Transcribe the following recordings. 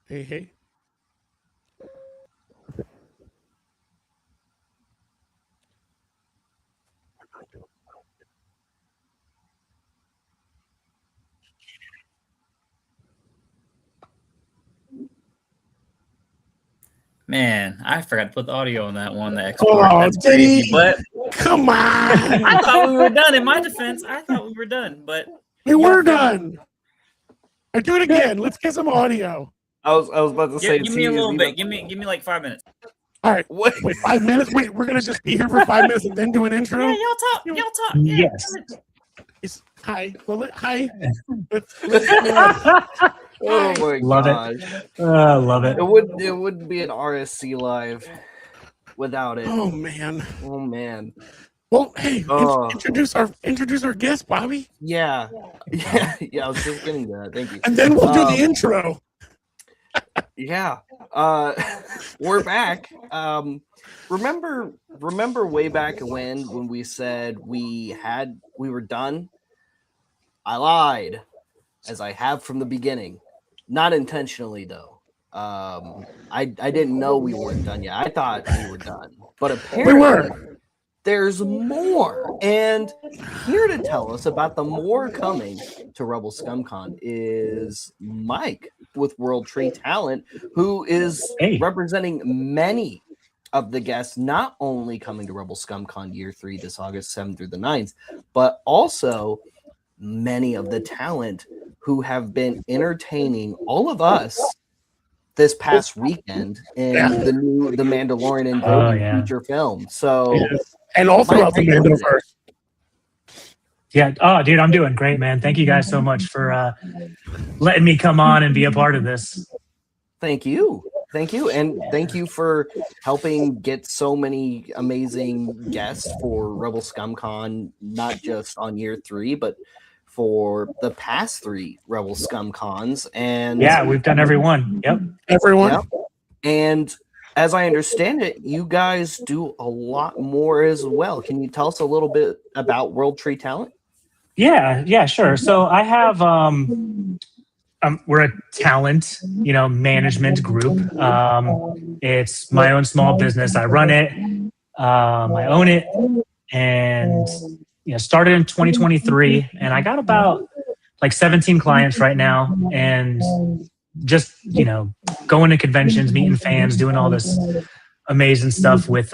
Hey, hey. Man, I forgot to put the audio on that one. The export. Oh, That's crazy. But come on! I thought we were done. In my defense, I thought we were done. But we were done. I do it again. Let's get some audio. I was about to say. Give me a little bit. Give me like 5 minutes. All right. Wait, 5 minutes. Wait, we're gonna just be here for 5 minutes and then do an intro. Yeah, y'all talk. Y'all talk. Yes. Hi. Well, hi. Oh my Love gosh. Love it. It wouldn't be an RSC live without it. Oh man. Oh man. Well, hey, introduce our guest, Bobby. Yeah. I was just getting that. Thank you. And then we'll do the intro. Yeah. We're back. Remember way back when we said we were done? I lied, as I have from the beginning. Not intentionally though. I didn't know we weren't done yet. I thought we were done. But apparently there's more. And here to tell us about the more coming to Rebel ScumCon is Mike with World Tree Talent, who is representing many of the guests, not only coming to Rebel ScumCon Year 3 this August 7th through the 9th, but also many of the talent who have been entertaining all of us this past weekend in the Mandalorian and Grogu feature film. So, and also about the Mandoverse. Yeah. Oh, dude, I'm doing great, man. Thank you guys so much for letting me come on and be a part of this. Thank you. And thank you for helping get so many amazing guests for Rebel ScumCon, not just on Year 3, but for the past 3 Rebel ScumCons. And yeah, we've done every one. Yep. Everyone. Yep. And as I understand it, you guys do a lot more as well. Can you tell us a little bit about World Tree Talent? Yeah, sure. So I have we're a talent, management group. It's my own small business. I run it. I own it, and started in 2023, and I got about like 17 clients right now, and just going to conventions, meeting fans, doing all this amazing stuff with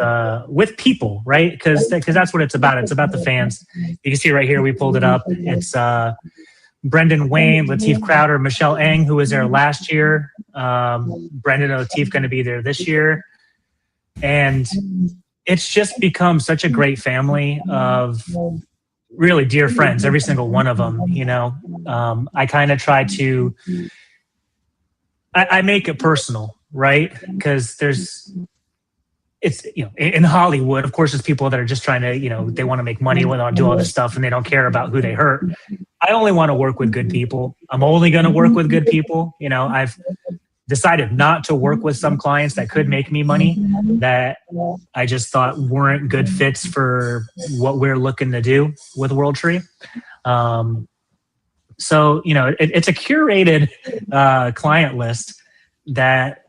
people, right? Because that's what it's about. It's about the fans. You can see right here, we pulled it up. It's Brendan Wayne, Lateef Crowder, Michelle Eng, who was there last year. Brendan and Lateef going to be there this year, and it's just become such a great family of really dear friends, every single one of them. I kind of try to, I make it personal, right? Because it's in Hollywood, of course, there's people that are just trying to, they want to make money when they do all this stuff and they don't care about who they hurt. I only want to work with good people. I'm only going to work with good people. I've decided not to work with some clients that could make me money that I just thought weren't good fits for what we're looking to do with World Tree. So, it's a curated client list that,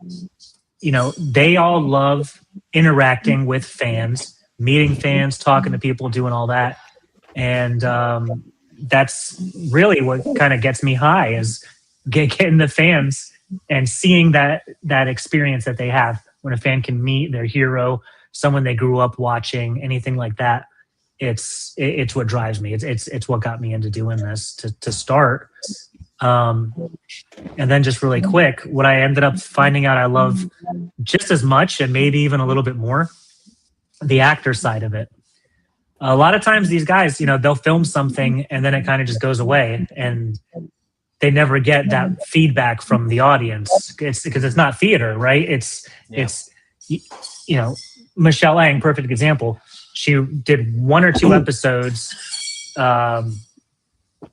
they all love interacting with fans, meeting fans, talking to people, doing all that. And that's really what kind of gets me high is getting the fans and seeing that experience that they have when a fan can meet their hero, someone they grew up watching, anything like that. It's what drives me. It's what got me into doing this to start. And then just really quick, what I ended up finding out I love just as much and maybe even a little bit more, the actor side of it. A lot of times these guys, they'll film something and then it kind of just goes away and they never get that feedback from the audience. It's because it's not theater, right? It's Michelle Eng, perfect example. She did 1 or 2 episodes,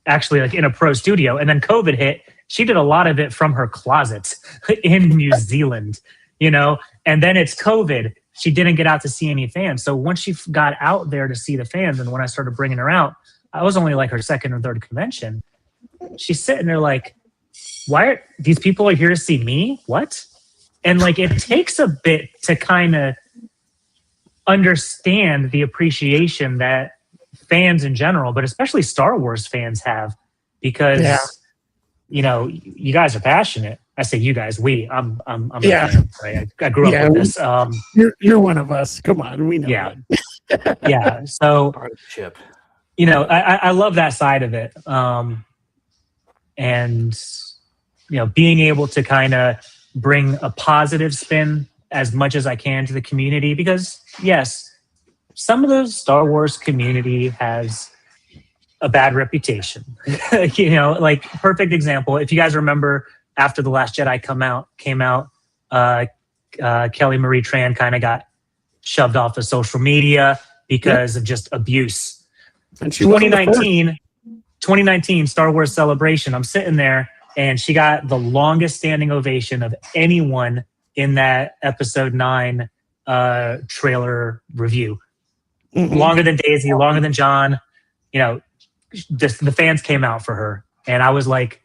actually like in a pro studio, and then COVID hit. She did a lot of it from her closet in New Zealand, and then it's COVID. She didn't get out to see any fans. So once she got out there to see the fans, and when I started bringing her out, I was only like her second or third convention. She's sitting there like, why are these people are here to see me? What? And like, it takes a bit to kind of understand the appreciation that fans in general, but especially Star Wars fans have, because you know, you guys are passionate. I say you guys, I'm a fan, right? I grew up with this. You're one of us. Come on, we know. Yeah. Yeah. So, Partnership. you know, I love that side of it. And, you know, being able to kind of bring a positive spin as much as I can to the community, because yes, some of the Star Wars community has a bad reputation. You know, like perfect example. If you guys remember, after The Last Jedi came out, Kelly Marie Tran kind of got shoved off of social media because of just abuse. And she 2019 Star Wars Celebration. I'm sitting there, and she got the longest standing ovation of anyone in that episode 9 trailer review. Mm-hmm. Longer than Daisy, longer than John. You know, just the fans came out for her, and I was like,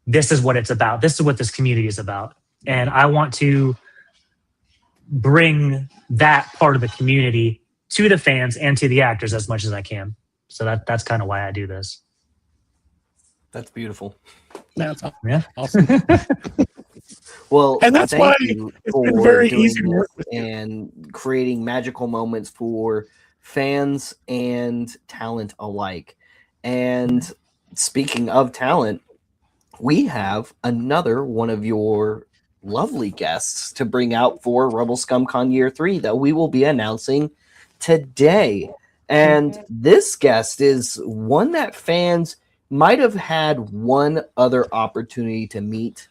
this is what it's about. This is what this community is about. And I want to bring that part of the community to the fans and to the actors as much as I can. So that's kind of why I do this. That's beautiful. That's awesome. Well, and that's why it's been very easy to work with and creating magical moments for fans and talent alike. And speaking of talent, we have another one of your lovely guests to bring out for Rebel Scum Con Year 3 that we will be announcing today. And this guest is one that fans might have had one other opportunity to meet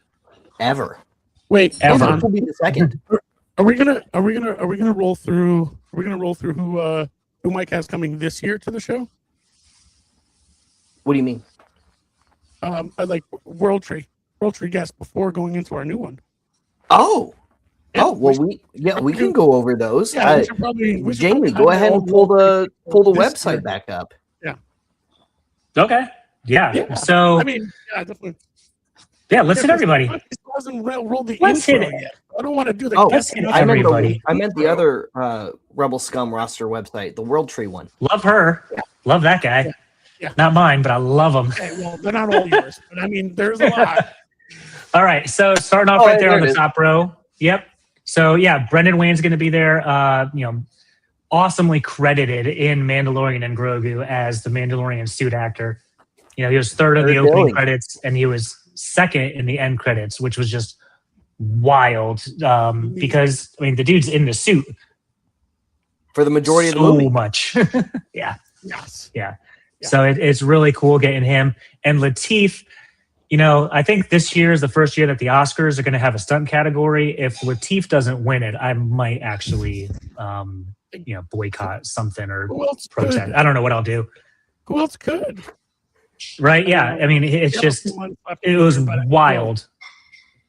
ever. Wait, ever. This will be the second. Are we gonna roll through? Are we gonna roll through who Mike has coming this year to the show? What do you mean? I like World Tree guests before going into our new one. Oh, Yeah, well, we can go over those. Yeah, we should probably Jamie, go ahead and pull the this year. website back up. Okay. Yeah. So I mean, yeah, definitely. yeah, let's hit everybody. Hasn't rolled the Let's intro hit it. yet. I don't want to do the Oh, guest hit intro. everybody. I meant the other Rebel Scum roster website, the World Tree one. Love her. Love that guy. Yeah. Not mine, but I love him. Okay, well, they're not all yours, but I mean, there's a lot. All right. So starting off Oh, right there there on it the is. top row. Yep. So yeah, Brendan Wayne's going to be there. You know, awesomely credited in Mandalorian and Grogu as the Mandalorian suit actor. You know, he was third in the opening credits, and he was second in the end credits, which was just wild. Because I mean, the dude's in the suit For the majority of the so movie. much. Yeah. Yes. Yeah. So it's really cool getting him. And Lateef, you know, I think this year is the first year that the Oscars are going to have a stunt category. If Lateef doesn't win it, I might actually, you know, boycott something or Who else protest. could? I don't know what I'll do. Who else could? Right? Yeah. I mean, it's just, it was wild.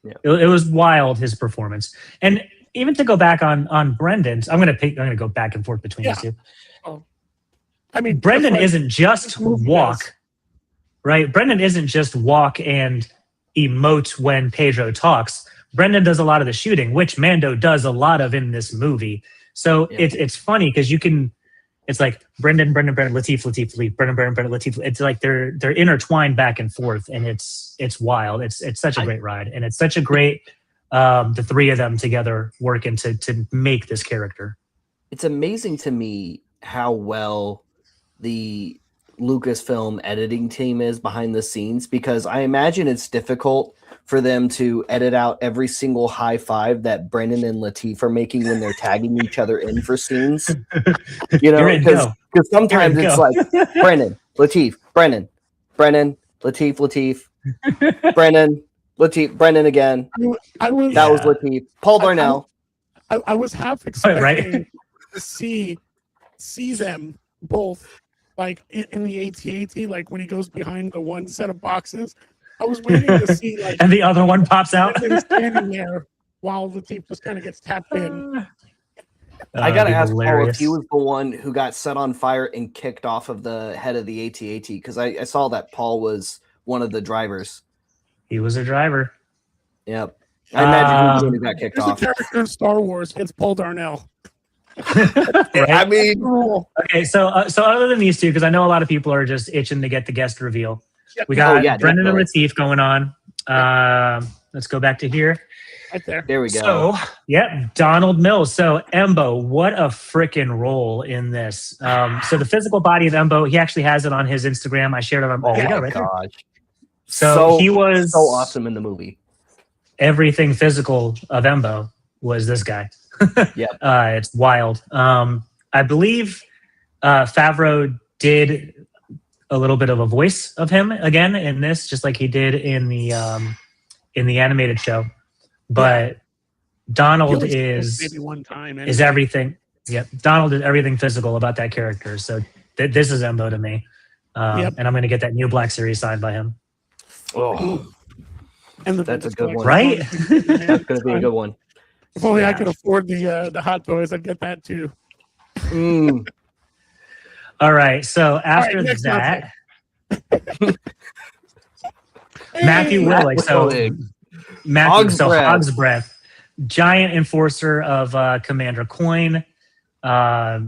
Yeah. It was wild, his performance. And even to go back on Brendan's, I'm going to go back and forth between these two. I mean, Brendan that's why isn't just this movie walk, does. right? Brendan isn't just walk and emote when Pedro talks. Brendan does a lot of the shooting, which Mando does a lot of in this movie. So it's funny because it's like Brendan, Lateef, Brendan, Lateef. It's like they're intertwined back and forth, and it's wild. It's such a great ride, and it's such a great the three of them together working to make this character. It's amazing to me how well the Lucasfilm editing team is behind the scenes, because I imagine it's difficult for them to edit out every single high five that Brendan and Lateef are making when they're tagging each other in for scenes. You know, because sometimes it's like Brendan, Lateef, Brendan, Lateef, Brendan, Lateef, Brendan again. That was Lateef. Paul Darnell. I was half expecting Right. to see them both like in the AT-AT, like when he goes behind the one set of boxes. I was waiting to see like and the other one pops out. Brendan standing there while Lateef just kind of gets tapped in. I gotta ask hilarious. Paul if he was the one who got set on fire and kicked off of the head of the AT-AT, because I saw that Paul was one of the drivers. He was a driver. Yep. I imagine he got kicked There's a off. character in Star Wars. It's Paul Darnell. I mean, Cool. Okay, so other than these two, because I know a lot of people are just itching to get the guest reveal. Yep. We got yeah, Brendan and definitely. Lateef going on. Let's go back to here. Right there. there we go. So, yep, Donald Mills. So, Embo, what a freaking role in this. So, the physical body of Embo, he actually has it on his Instagram. I shared it on. oh there you go, my right there. gosh. So, he was so awesome in the movie. Everything physical of Embo was this guy. Yep. It's wild. I believe Favreau did a little bit of a voice of him again in this, just like he did in the animated show. But Donald He only is spoke maybe one time. is everything. Yep, Donald is everything physical about that character. So this is Embo to me, Yep. and I'm going to get that new Black Series signed by him. Oh, And That's a good one. Right? that's going to be a good one. If only I Yeah. could afford the Hot Toys, I'd get that too. Mm. All right. So after next that, Matthew Hey, Willig. So Willig. Matthew, Hog's so Breath. Hog's Breath, giant enforcer of Commander Coin. I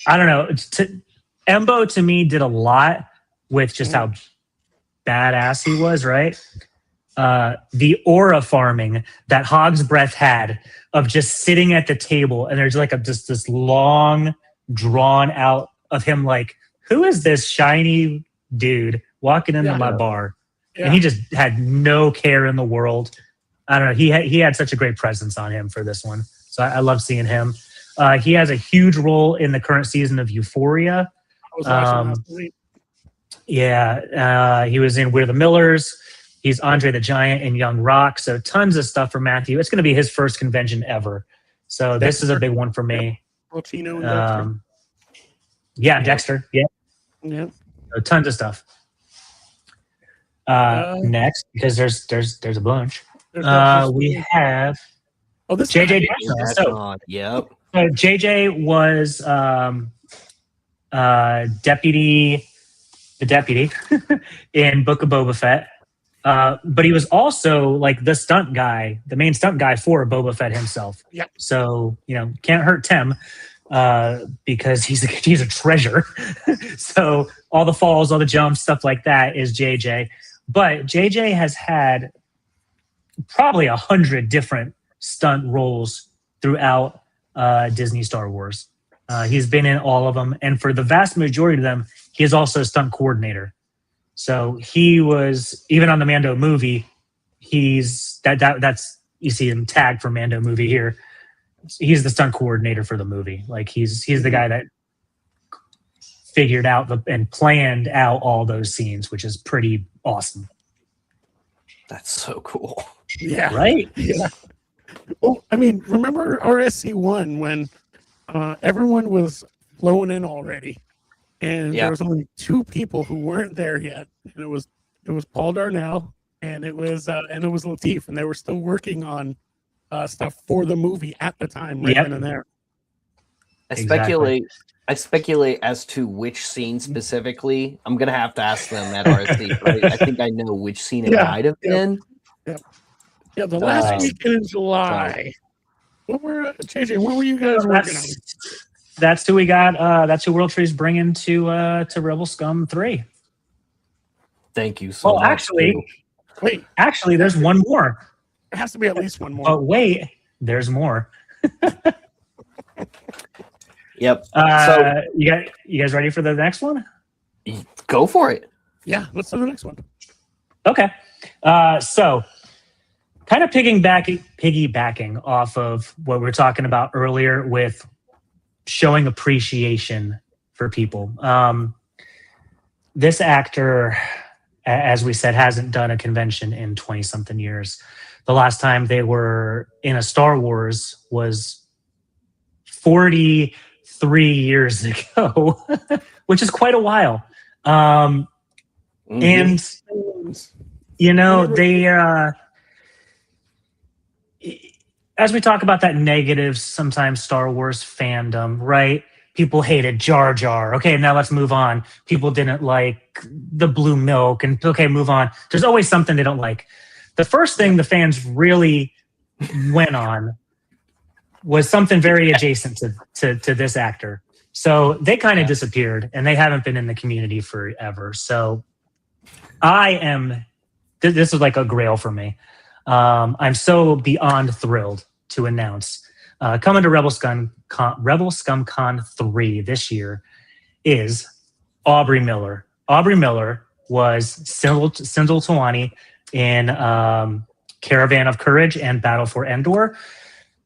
don't know. Embo to me did a lot with just how badass he was, right? The aura farming that Hog's Breath had of just sitting at the table, and there's like just this long, drawn out of him, like, who is this shiny dude walking into Yeah. my bar? Yeah. And he just had no care in the world. I don't know. He had such a great presence on him for this one, so I love seeing him. He has a huge role in the current season of Euphoria. I was watching last week. Yeah, he was in We're the Millers. He's Andre the Giant in Young Rock. So tons of stuff for Matthew. It's going to be his first convention ever. So this is a big one for me. Latino and Dexter. Yeah, Dexter. Yeah, Yeah. so tons of stuff. Next, because there's a bunch. There's that- We have this JJ guy. Jackson. That's So on. Yep. JJ was the deputy in Book of Boba Fett. But he was also like the stunt guy, the main stunt guy for Boba Fett himself. Yep. So, can't hurt Tim because he's a treasure. So all the falls, all the jumps, stuff like that is JJ. But JJ has had probably 100 different stunt roles throughout Disney Star Wars. He's been in all of them. And for the vast majority of them, he is also a stunt coordinator. So he was, even on the Mando movie, that's you see him tagged for Mando movie here. He's the stunt coordinator for the movie. Like he's the guy that figured out and planned out all those scenes, which is pretty awesome. That's so cool. Yeah. Right? Yeah. Well, I mean, remember RSC1 when everyone was flowing in already, and Yeah. there was only two people who weren't there yet, and it was Paul Darnell and it was Lateef, and they were still working on stuff for the movie at the time, right Yep. then and there. I speculate as to which scene specifically. I'm gonna have to ask them at RSC. But I think I know which scene it Yeah, might have been. Yeah, the last Nice. weekend in July. What were JJ? What were you guys working on? That's who we got. That's who World Tree's bringing to Rebel Scum 3. Thank you so Well, much. actually, too. Wait, Actually, there's one more. there has to be at least one more. But wait, there's more. Yep. You guys ready for the next one? Go for it. Yeah, let's do the next one. Okay. So kind of piggybacking off of what we were talking about earlier with showing appreciation for people. This actor, as we said, hasn't done a convention in 20 something years. The last time they were in a Star Wars was 43 years ago, which is quite a while. Mhm. And they as we talk about that negative sometimes Star Wars fandom, right? People hated Jar Jar. Okay, now let's move on. People didn't like the blue milk, and okay, move on. There's always something they don't like. The first thing the fans really went on was something very adjacent to this actor. So they kind of disappeared, and they haven't been in the community forever. So this is like a grail for me. I'm so beyond thrilled to announce coming to Rebel Scum Con 3 this year is Aubrey Miller. Aubrey Miller was Sindel Tawani in Caravan of Courage and Battle for Endor.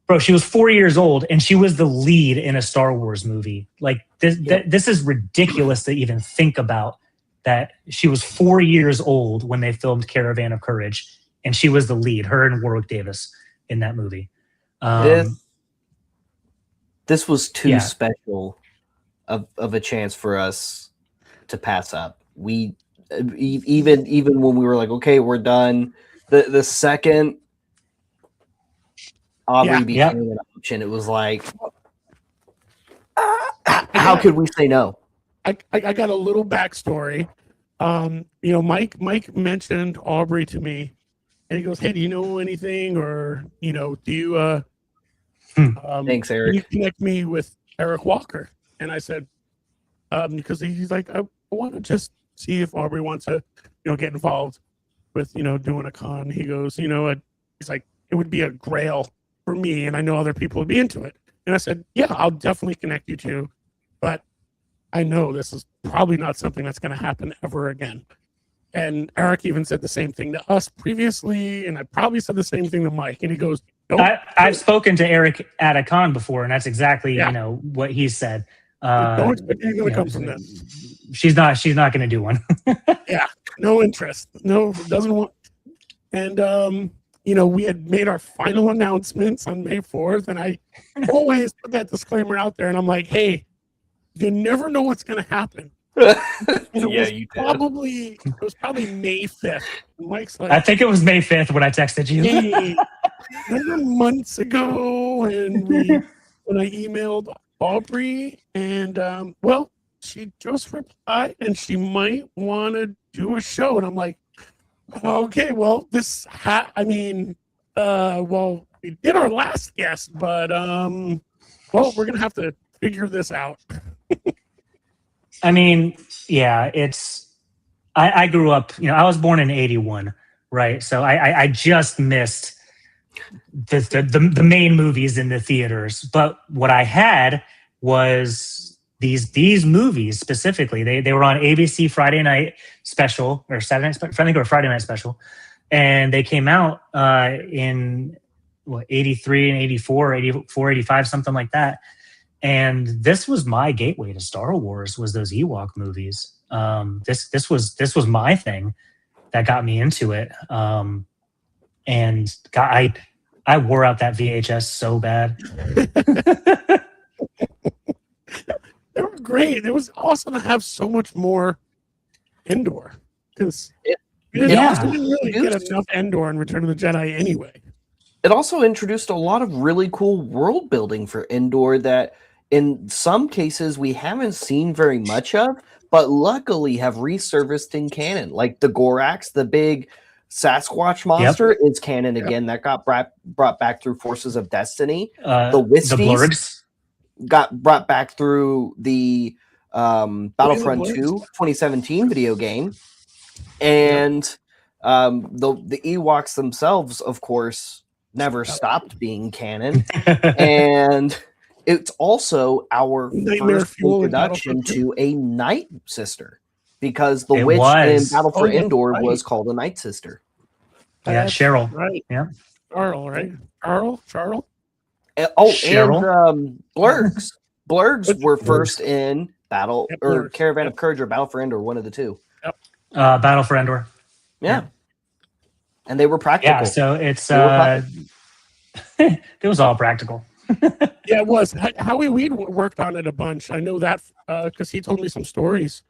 Bro, she was 4 years old and she was the lead in a Star Wars movie. Like this is ridiculous to even think about, that she was 4 years old when they filmed Caravan of Courage and she was the lead, her and Warwick Davis in that movie. This was too special of a chance for us to pass up. We even when we were like, okay, we're done. The second Aubrey became an option, it was like, how could we say no? I got a little backstory. Mike mentioned Aubrey to me, and he goes, "Hey, do you know anything, or do you?" Thanks, Eric. Can you connect me with Eric Walker? And I said, because he's like, I want to just see if Aubrey wants to, get involved with, doing a con. He goes, he's like, it would be a grail for me, and I know other people would be into it. And I said, yeah, I'll definitely connect you to, but I know this is probably not something that's going to happen ever again. And Eric even said the same thing to us previously, and I probably said the same thing to Mike. And he goes, I've spoken to Eric at a con before, and that's exactly what he said. Don't expect anything to come from this. She's not going to do one. Yeah, no interest. No, doesn't want. And we had made our final announcements on May 4th, and I always put that disclaimer out there, and I'm like, hey, you never know what's going to happen. It was probably May 5th. Mike's like, I think it was May 5th when I texted you. Hey, remember months ago, and when I emailed Aubrey, and she just replied, and she might want to do a show, and I'm like, okay, well, we did our last guest, but we're gonna have to figure this out. I mean, yeah, I grew up, I was born in 81, right? So I just missed the main movies in the theaters. But what I had was these movies specifically. They were on ABC Friday night special, or Saturday night special, I think, or Friday night special. And they came out in 83 and 84, 85, something like that. And this was my gateway to Star Wars, was those Ewok movies. This was my thing that got me into it. And I wore out that VHS so bad. They were great. It was awesome to have so much more Endor, because we didn't really get enough Endor in Return of the Jedi anyway. It also introduced a lot of really cool world building for Endor that in some cases we haven't seen very much of, but luckily have resurfaced in canon. Like the Gorax, the big Sasquatch monster, is canon again. That got brought back through Forces of Destiny. The Wisties got brought back through the Battlefront 2 2017 video game. And the Ewoks themselves, of course, never stopped being canon. And it's also our first introduction to a Night Sister, because the witch in Battle for Endor was called a Night Sister. Yeah, Cheryl. Right. Yeah. Charles, right? Charles? Cheryl. And Blurgs. Blurgs were first in Battle or Caravan of Courage or Battle for Endor, one of the two. Yep. Battle for Endor. Yeah. And they were practical. Yeah, so it's it was all practical. Yeah, it was. Howie Weed worked on it a bunch. I know that because he told me some stories,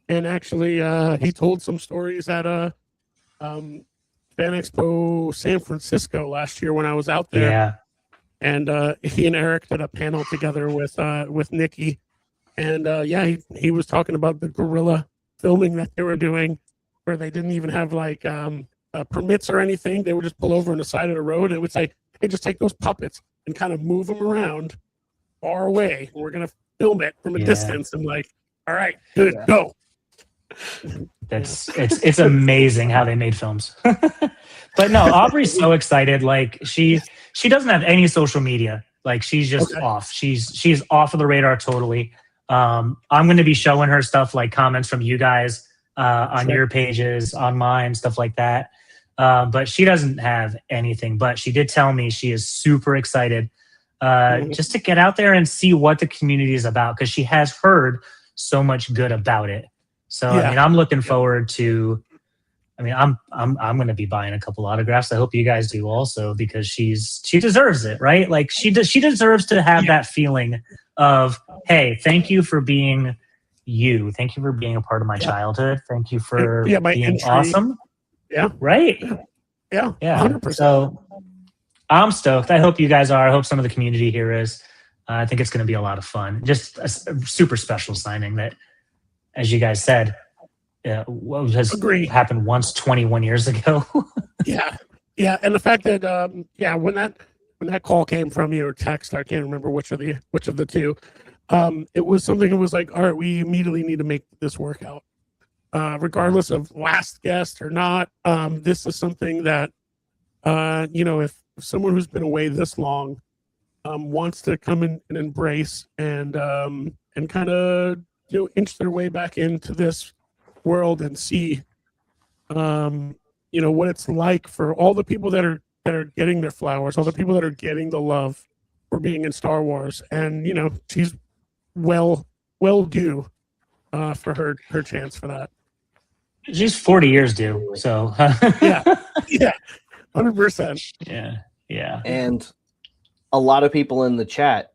and actually he told some stories at Fan Expo San Francisco last year when I was out there. Yeah, and he and Eric did a panel together with Nikki And yeah, he was talking about the guerrilla filming that they were doing, where they didn't even have like permits or anything. They would just pull over on the side of the road, and it would say, "Hey, just take those puppets and kind of move them around far away. We're gonna film it from a Yeah. distance." And like, all right, good, Yeah. go. It's amazing how they made films. But no, Aubrey's so excited. Like she doesn't have any social media. Like she's just Okay. off. She's off of the radar totally. I'm going to be showing her stuff like comments from you guys on Sure. your pages, on mine, stuff like that. But she doesn't have anything. But she did tell me she is super excited just to get out there and see what the community is about, because she has heard so much good about it. So Yeah. I mean, I'm looking forward to. I mean, I'm going to be buying a couple autographs. I hope you guys do also, because she deserves it, right? Like she deserves to have that feeling of, hey, thank you for being you. Thank you for being a part of my childhood. Thank you for Yeah, my being entry. awesome. Yeah. Right. Yeah, Yeah. 100%. So I'm stoked. I hope you guys are. I hope some of the community here is. I think it's going to be a lot of fun. Just a super special signing that, as you guys said, what has Agree. happened once 21 years ago. Yeah, and the fact that when that call came from you or text, I can't remember which of the two. It was something that was like, all right, we immediately need to make this work out, regardless of last guest or not. This is something that if someone who's been away this long wants to come in and embrace and kind of inch their way back into this world and see what it's like for all the people that are getting their flowers, all the people that are getting the love for being in Star Wars, and she's well due for her chance for that. She's 40 years due. So Yeah, 100%. Yeah. And a lot of people in the chat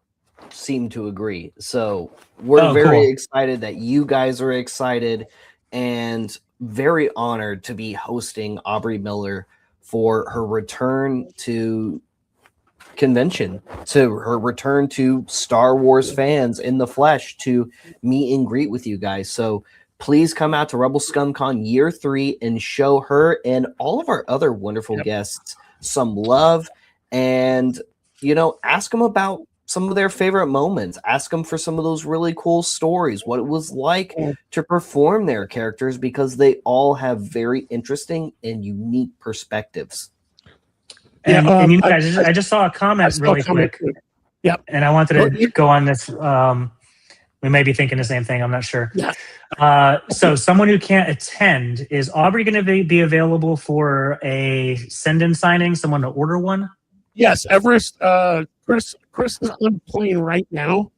seem to agree. So we're very cool. excited that you guys are excited, and very honored to be hosting Aubrey Miller for her return to convention, to her return to Star Wars fans in the flesh, to meet and greet with you guys. So please come out to Rebel Scum Con Year 3 and show her and all of our other wonderful guests some love, and ask them about some of their favorite moments. Ask them for some of those really cool stories, what it was like to perform their characters, because they all have very interesting and unique perspectives. And, Yeah, and guys, I just saw a comment really quick. Yep. And I wanted to go on this. We may be thinking the same thing. I'm not sure. Yeah. So someone who can't attend, is Aubrey going to be available for a send-in signing, someone to order one? Yes, Everest. Chris is on the plane right now,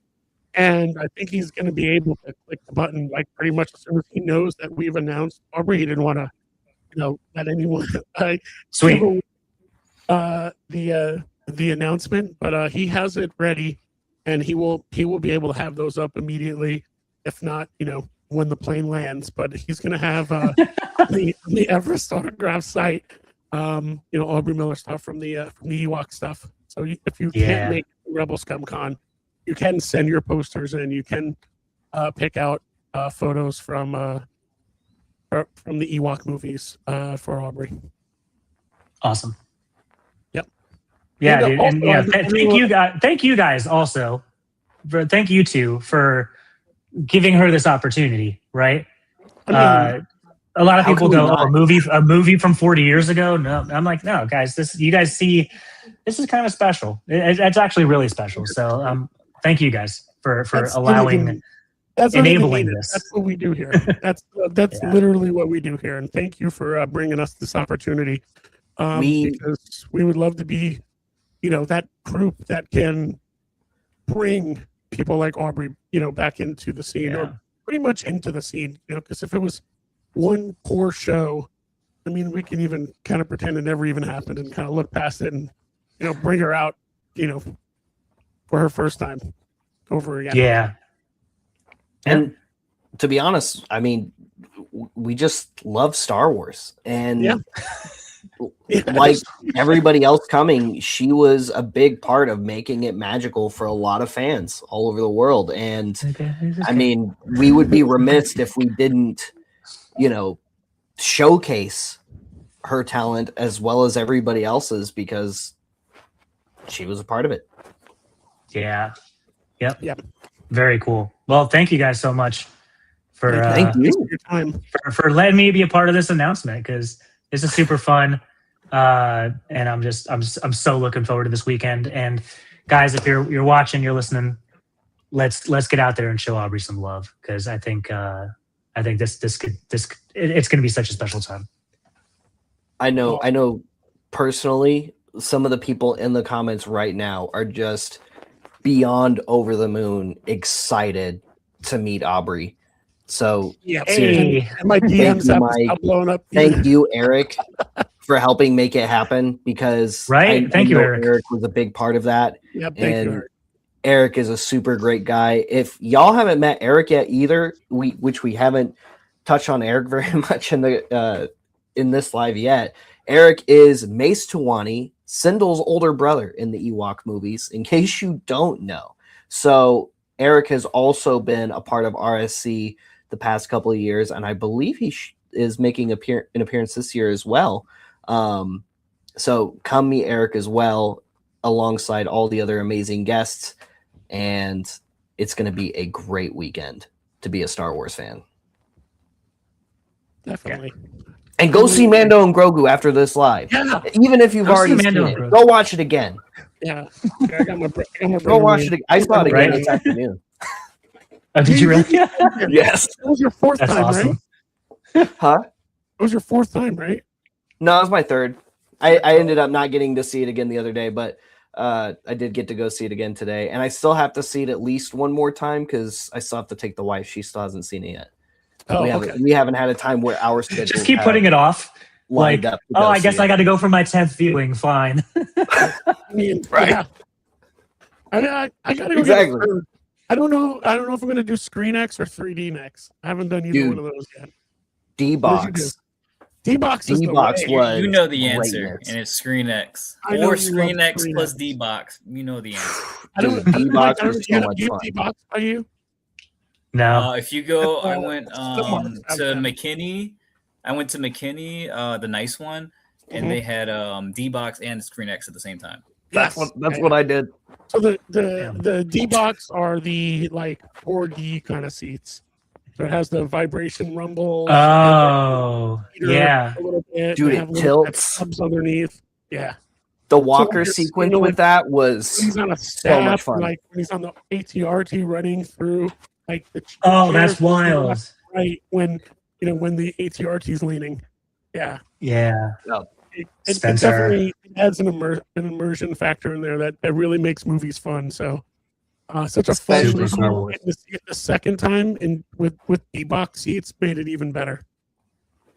and I think he's going to be able to click the button like pretty much as soon as he knows that we've announced Aubrey. He didn't want to, let anyone Sweet. the announcement, but he has it ready, and he will be able to have those up immediately, if not, when the plane lands. But he's going to have the Everest autograph site. Aubrey Miller stuff from the Ewok stuff. So if you can't make Rebel Scum Con, you can send your posters in. You can pick out photos from the Ewok movies for Aubrey. Awesome. Yep. Yeah, And dude. also, And thank you guys also. Thank you two for giving her this opportunity, right? I mean, a lot of How people can we go, not? a movie from 40 years ago. No, I'm like, no, guys, you guys see, this is kind of special. It's actually really special. So thank you guys for allowing, that's not even enabling needed. this. That's what we do here. That's Yeah. literally what we do here. And thank you for bringing us this opportunity. Because we would love to be, that group that can bring people like Aubrey, back into the scene, or pretty much into the scene. Because if it was one poor show, I mean, we can even kind of pretend it never even happened and kind of look past it and, bring her out, for her first time over again. Yeah. And to be honest, I mean, we just love Star Wars, and like everybody else coming, she was a big part of making it magical for a lot of fans all over the world. And I mean, we would be remiss if we didn't, showcase her talent as well as everybody else's, because she was a part of it. Yeah. Yep. Very cool. Well, thank you guys so much for Thank you. Your time. for letting me be a part of this announcement, because this is super fun. And I'm so looking forward to this weekend. And guys, if you're watching, you're listening, let's get out there and show Aubrey some love, because I think it's going to be such a special time. I know personally, some of the people in the comments right now are just beyond over the moon excited to meet Aubrey. So Yeah. Hey. And my DMs have Mike. stopped blowing up. thank you, Eric, for helping make it happen, because Right? Thank you, know Eric. Eric was a big part of that. Yep. Thank And you. Eric is a super great guy. If y'all haven't met Eric yet either, which we haven't touched on Eric very much in this live yet, Eric is Mace Tawani, Sindel's older brother in the Ewok movies, in case you don't know. So Eric has also been a part of RSC the past couple of years, and I believe he is making an appearance this year as well. So come meet Eric as well, alongside all the other amazing guests, and it's going to be a great weekend to be a Star Wars fan. Definitely. And go see Mando and Grogu after this live. Yeah. Even if you've Go see already seen Mando it, and Grogu. go watch it again. Yeah. I got my Go watch it again. I saw it again Right. this afternoon. Oh, did you really? Yes. It was your fourth That's time, awesome. right? Huh? It was your fourth time, right? No, it was my third. I ended up not getting to see it again the other day, but I did get to go see it again today. And I still have to see it at least one more time, because I still have to take the wife. She still hasn't seen it yet. Oh, We haven't had a time where our schedule Just keep putting it off. lined Like, up. to go I see guess it. I got to go for my 10th viewing. Fine. I mean, Right. yeah. I gotta go Exactly. get a third. I don't know if I'm gonna do ScreenX or 3D next. I haven't done either Dude. one of those yet. D-Box. D-Box is the D-Box way. was You know the answer, greatness. and it's ScreenX I know or you love ScreenX plus ScreenX. D-Box. You know the answer. I don't, Dude, I don't D-Box like, was so much do you have fun. D-Box by you? No. If you go, I That's, went Cinemark. to McKinney. I went to McKinney, the nice one, and Mhm. they had D-Box and ScreenX at the same time. That's Yes. what I did. So the Damn. the D-Box are the like 4D kind of seats. So it has the vibration rumble. Oh, yeah. A little bit. Dude, They it have little tilts. tabs underneath. Yeah. The Walker when you're- sequence you know, with that was When he's on a so staff, much fun. like when he's on the ATRT running through, like the Oh, chairs that's going wild. left, right when when the ATRT is leaning. Yeah. Yeah. It Spencer. definitely adds an immersion factor in there that really makes movies fun. So, such a fun Super movie. Star Wars. And to see it the second time and with D-Box seats made it even better.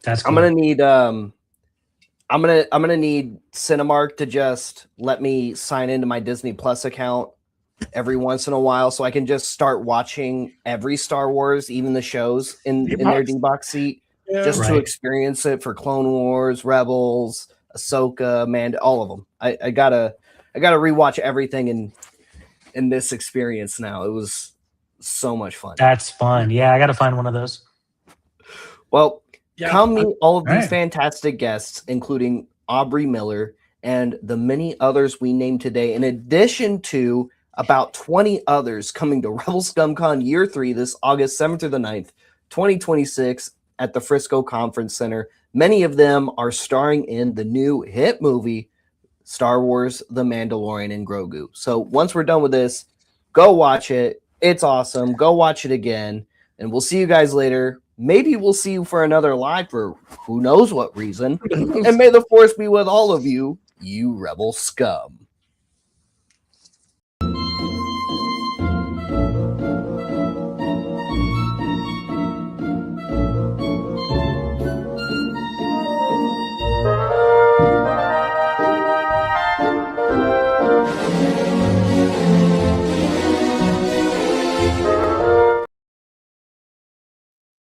That's cool. I'm gonna need I'm gonna need Cinemark to just let me sign into my Disney Plus account every once in a while, so I can just start watching every Star Wars, even the shows in their D-Box? D-Box seat, Yeah. just to Right. experience it for Clone Wars, Rebels, Ahsoka, Mando, all of them. I gotta rewatch everything in this experience now. It was so much fun. That's fun. Yeah, I got to find one of those. Well, Yeah. come meet all of these Right. fantastic guests, including Aubrey Miller and the many others we named today, in addition to about 20 others coming to Rebel ScumCon Year 3 this August 7th through the 9th, 2026 at the Frisco Conference Center. Many of them are starring in the new hit movie, Star Wars The Mandalorian and Grogu. So once we're done with this, go watch it. It's awesome. Go watch it again. And we'll see you guys later. Maybe we'll see you for another live for who knows what reason. And may the force be with all of you, you rebel scum.